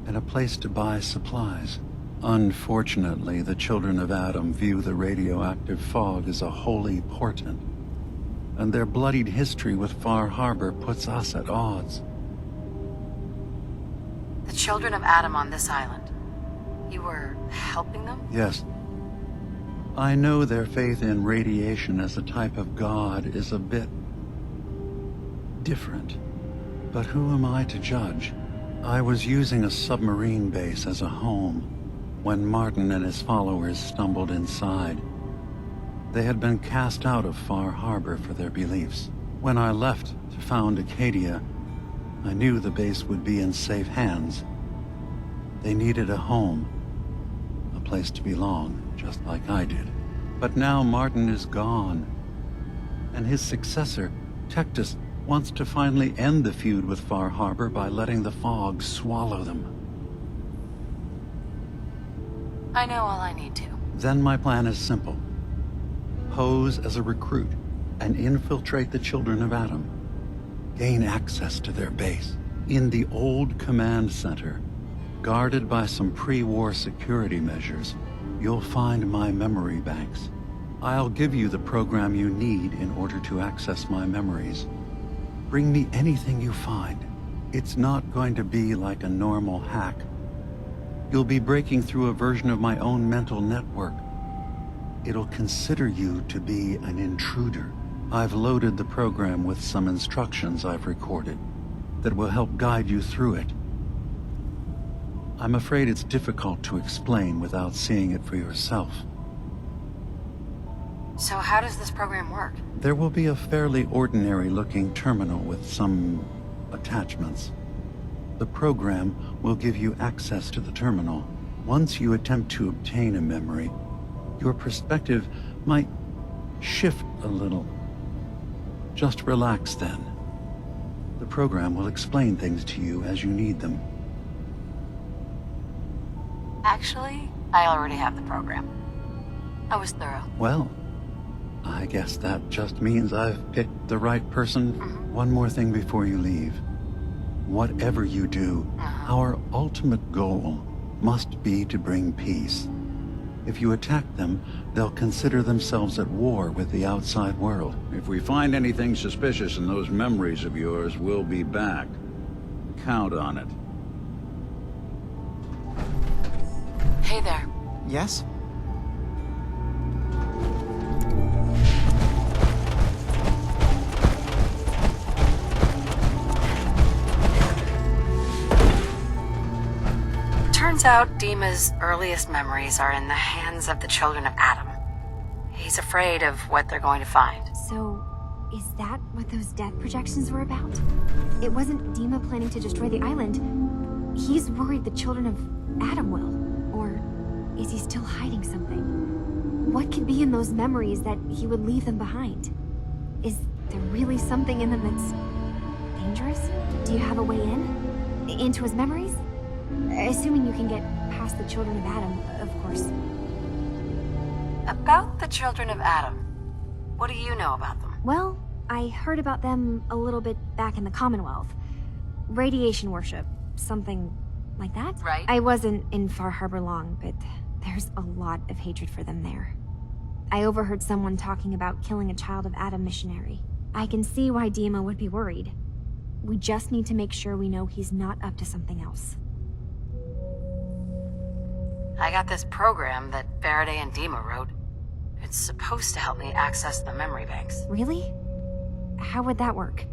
and a place to buy supplies. Unfortunately, the children of Adam view the radioactive fog as a holy portent, and their bloodied history with Far Harbor puts us at odds. The children of Adam on this island. You were helping them? Yes. I know their faith in radiation as a type of god is a bit different. But who am I to judge? I was using a submarine base as a home when Martin and his followers stumbled inside. They had been cast out of Far Harbor for their beliefs. When I left to found Acadia, I knew the base would be in safe hands. They needed a home, a place to belong, just like I did. But now Martin is gone, and his successor, Tectus, wants to finally end the feud with Far Harbor by letting the fog swallow them. I know all I need to. Then my plan is simple. Pose as a recruit and infiltrate the children of Adam. Gain access to their base. In the old command center, guarded by some pre-war security measures, you'll find my memory banks. I'll give you the program you need in order to access my memories. Bring me anything you find. It's not going to be like a normal hack. You'll be breaking through a version of my own mental network. It'll consider you to be an intruder. I've loaded the program with some instructions I've recorded that will help guide you through it. I'm afraid it's difficult to explain without seeing it for yourself. So how does this program work? There will be a fairly ordinary-looking terminal with some attachments. The program will give you access to the terminal. Once you attempt to obtain a memory, your perspective might shift a little. Just relax then. The program will explain things to you as you need them. Actually, I already have the program. I was thorough. Well, I guess that just means I've picked the right person. One more thing before you leave. Whatever you do, our ultimate goal must be to bring peace. If you attack them, they'll consider themselves at war with the outside world. If we find anything suspicious in those memories of yours, we'll be back. Count on it. Hey there. Yes? Turns out Dima's earliest memories are in the hands of the children of Adam. He's afraid of what they're going to find. So, is that what those death projections were about? It wasn't Dima planning to destroy the island. He's worried the children of Adam will. Or is he still hiding something? What could be in those memories that he would leave them behind? Is there really something in them that's dangerous? Do you have a way in? Into his memories? Assuming you can get past the children of Adam, of course. About the children of Adam, what do you know about them? Well, I heard about them a little bit back in the Commonwealth. Radiation worship, something like that? Right. I wasn't in Far Harbor long, but there's a lot of hatred for them there. I overheard someone talking about killing a child of Adam missionary. I can see why Dima would be worried. We just need to make sure we know he's not up to something else. I got this program that Faraday and Dima wrote. It's supposed to help me access the memory banks. Really? How would that work?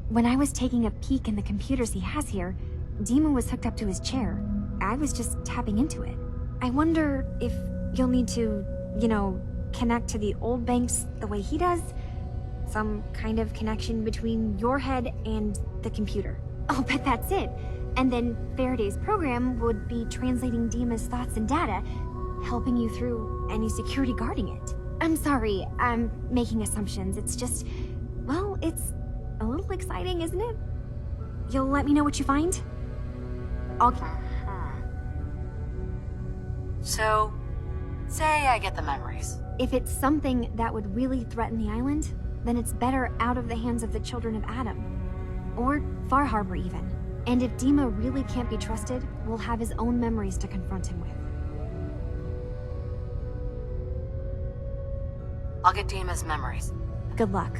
When I was taking a peek in the computers he has here, Dima was hooked up to his chair. I was just tapping into it. I wonder if you'll need to, connect to the old banks the way he does? Some kind of connection between your head and the computer. I'll bet that's it. And then Faraday's program would be translating Dima's thoughts and data, helping you through any security guarding it. I'm sorry, I'm making assumptions. It's just, well, it's a little exciting, isn't it? You'll let me know what you find? So, say I get the memories. If it's something that would really threaten the island, then it's better out of the hands of the children of Adam. Or Far Harbor, even. And if Dima really can't be trusted, we'll have his own memories to confront him with. I'll get Dima's memories. Good luck.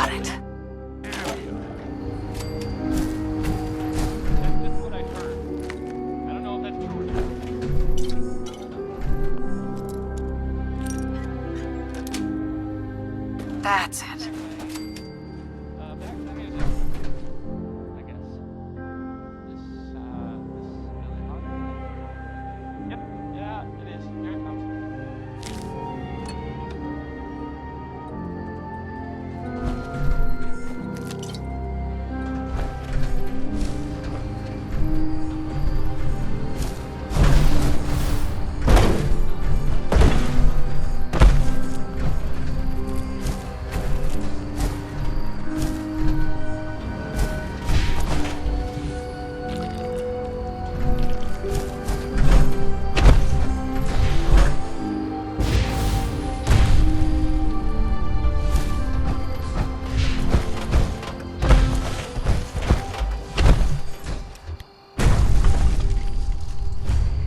Got it. That's what I heard. I don't know if that's true or not. That's it. Back to the music. I guess. This really hot. Yep, yeah, it is. Here it comes.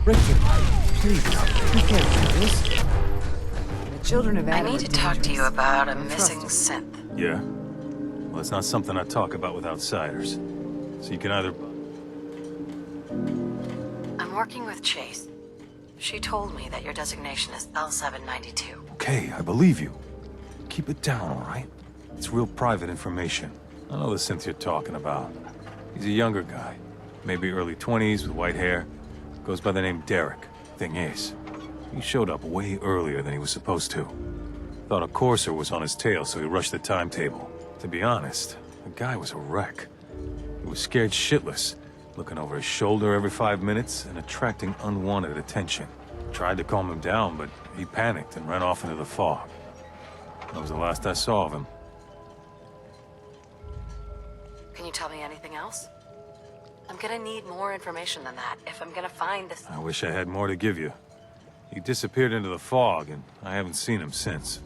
Richard, please, be careful, yes? The children of I Adam need are to talk to you dangerous. about a Don't missing trust synth. Yeah? Well, it's not something I talk about with outsiders. So you can either... I'm working with Chase. She told me that your designation is L792. Okay, I believe you. Keep it down, all right? It's real private information. I know the synth you're talking about. He's a younger guy. Maybe early 20s with white hair. Goes by the name Derek. Thing is, he showed up way earlier than he was supposed to. Thought a courser was on his tail, so he rushed the timetable. To be honest, the guy was a wreck. He was scared shitless, looking over his shoulder every 5 minutes and attracting unwanted attention. Tried to calm him down, but he panicked and ran off into the fog. That was the last I saw of him. Can you tell me anything else? I'm gonna need more information than that if I'm gonna find this. I wish I had more to give you. He disappeared into the fog, and I haven't seen him since.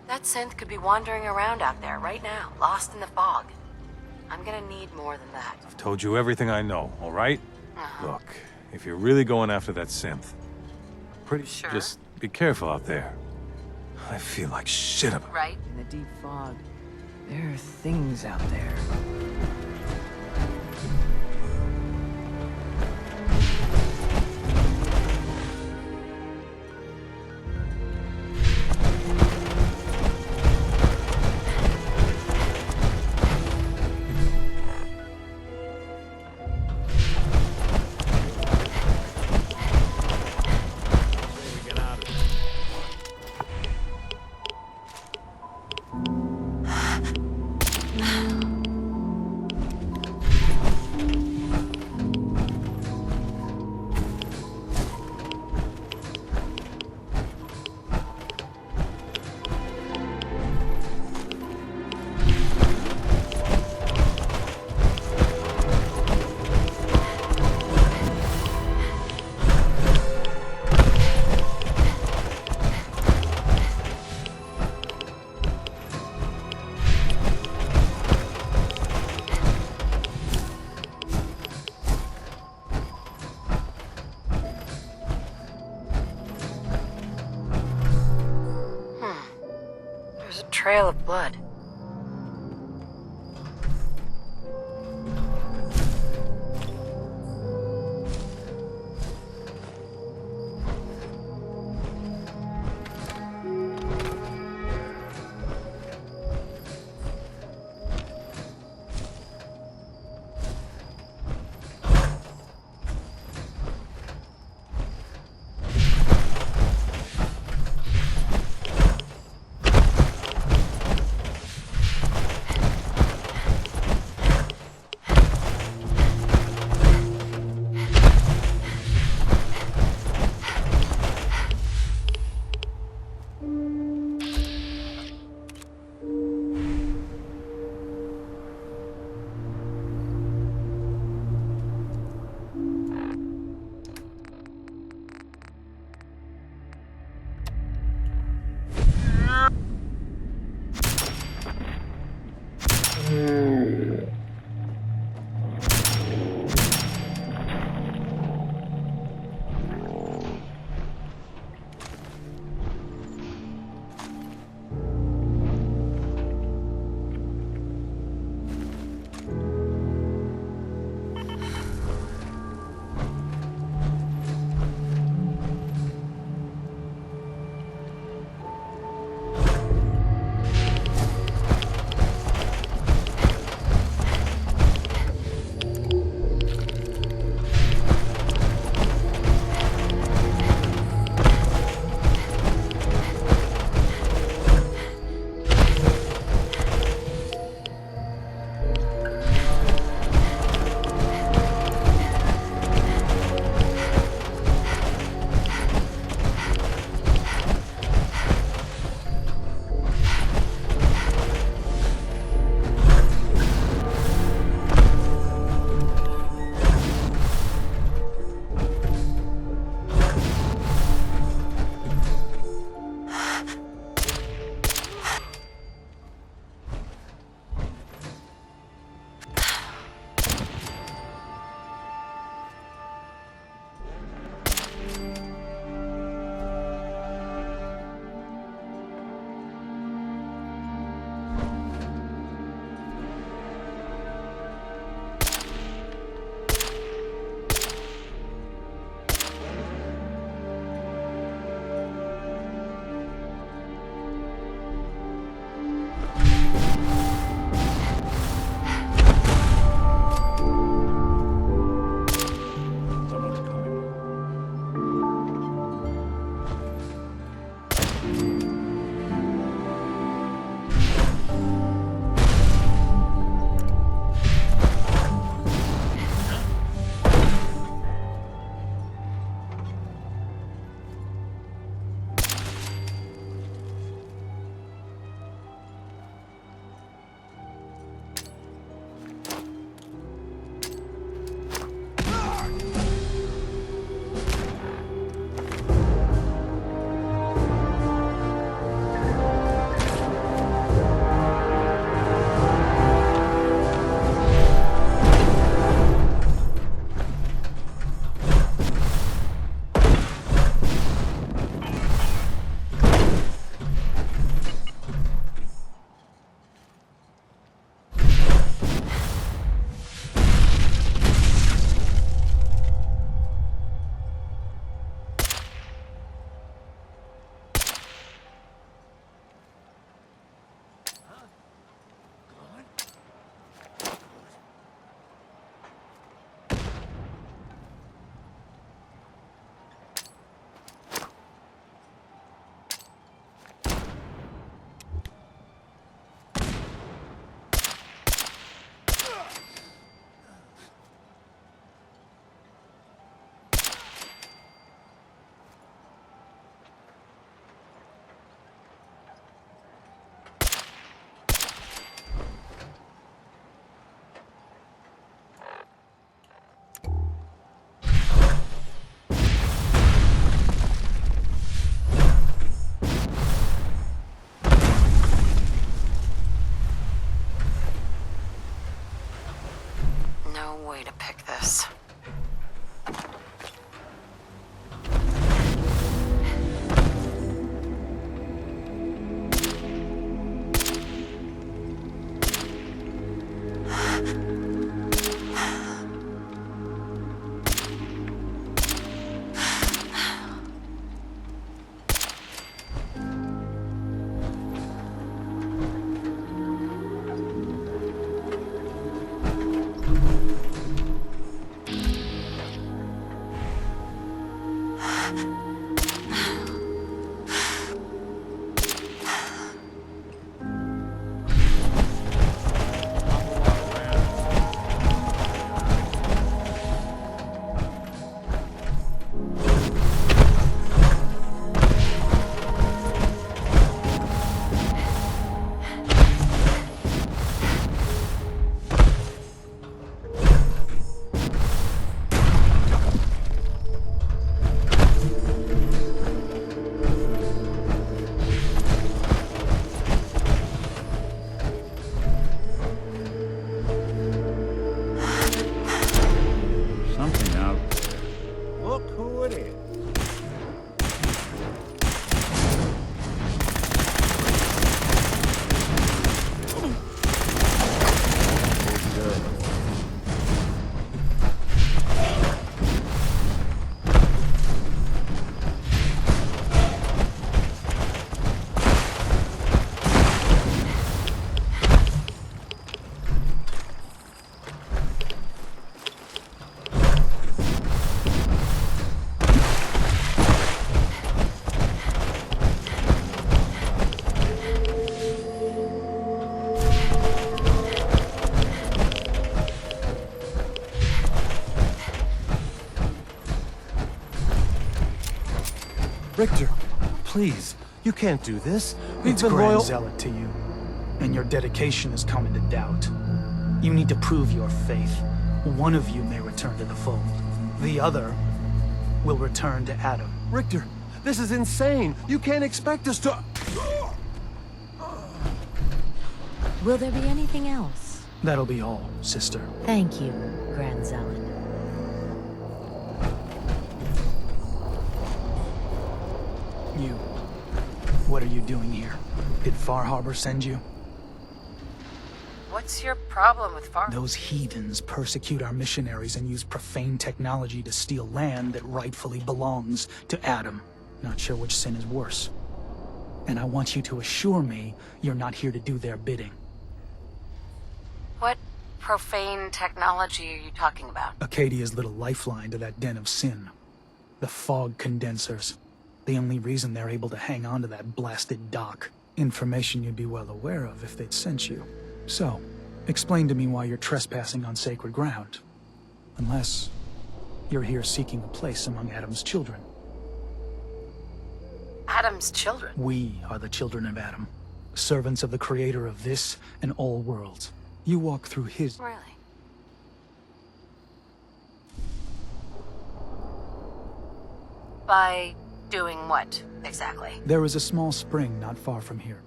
That synth could be wandering around out there right now, lost in the fog. I'm gonna need more than that. I've told you everything I know, all right? Look, if you're really going after that synth, Sure. just be careful out there. I feel like shit about it. Right? In the deep fog, there are things out there. There's a trail of blood. Something out. Look who it is. Richter, please, you can't do this. It's Grand Zealot to you, and your dedication is coming to doubt. You need to prove your faith. One of you may return to the fold. The other will return to Adam. Richter, this is insane. You can't expect us to... Will there be anything else? That'll be all, sister. Thank you, Grand Zealot. You. What are you doing here? Did Far Harbor send you? What's your problem with Far? Those heathens persecute our missionaries and use profane technology to steal land that rightfully belongs to Adam. Not sure which sin is worse. And I want you to assure me you're not here to do their bidding. What profane technology are you talking about? Acadia's little lifeline to that den of sin. The fog condensers. The only reason they're able to hang on to that blasted dock. Information you'd be well aware of if they'd sent you. So, explain to me why you're trespassing on sacred ground. Unless you're here seeking a place among Adam's children. Adam's children? We are the children of Adam. Servants of the creator of this and all worlds. You walk through his... Really? By doing what, exactly? There is a small spring not far from here.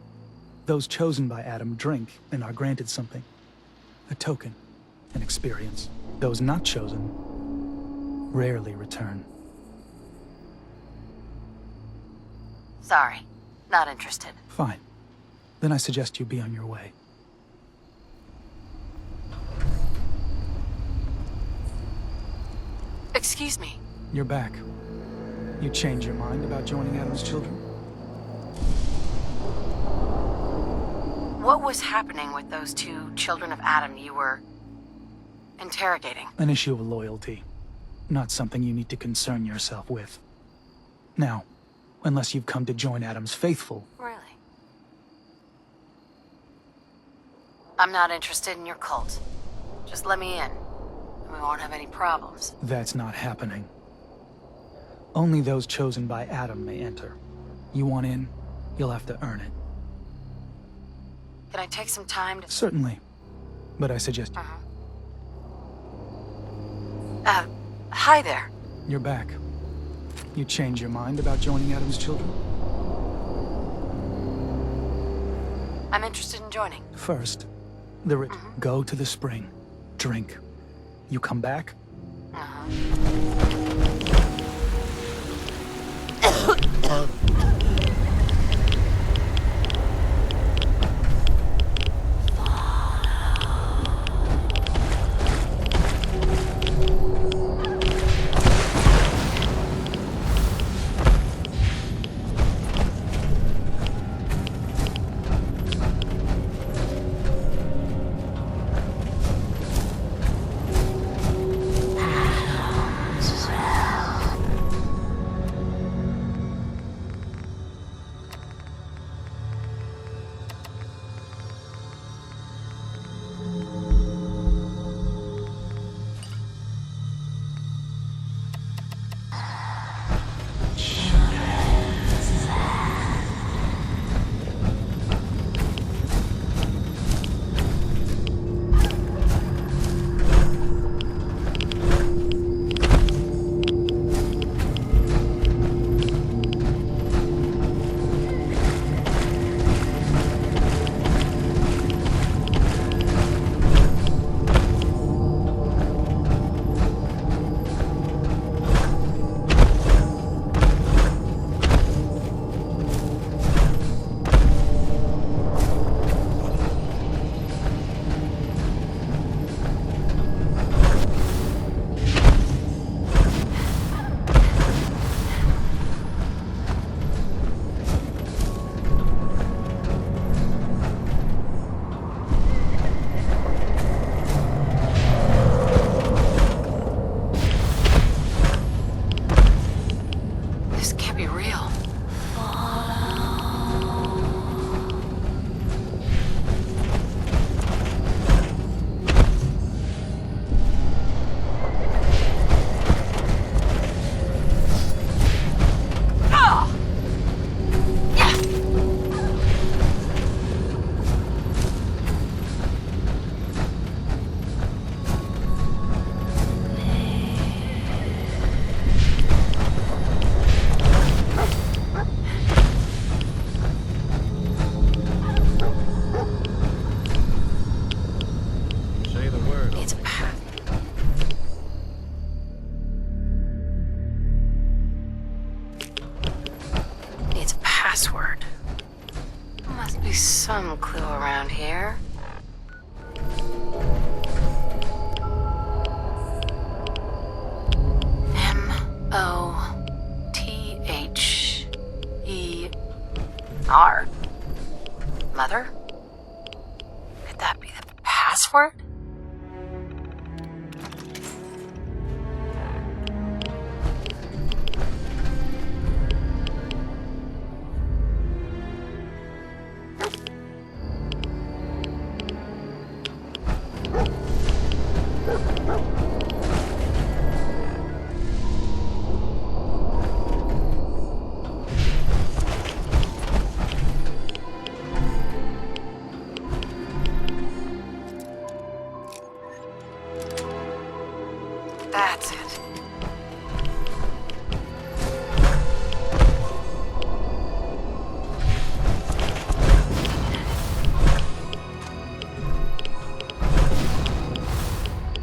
Those chosen by Adam drink and are granted something. A token, an experience. Those not chosen rarely return. Sorry, not interested. Fine. Then I suggest you be on your way. Excuse me. You're back. You changed your mind about joining Adam's children? What was happening with those two children of Adam you were interrogating? An issue of loyalty. Not something you need to concern yourself with. Now, unless you've come to join Adam's faithful. Really? I'm not interested in your cult. Just let me in, and we won't have any problems. That's not happening. Only those chosen by Adam may enter. You want in, you'll have to earn it. Can I take some time to... Certainly. But I suggest... Hi there. You're back. You changed your mind about joining Adam's children? I'm interested in joining. First, the rich go to the spring, drink. You come back? This is be some clue around here. Mother? Could that be the password?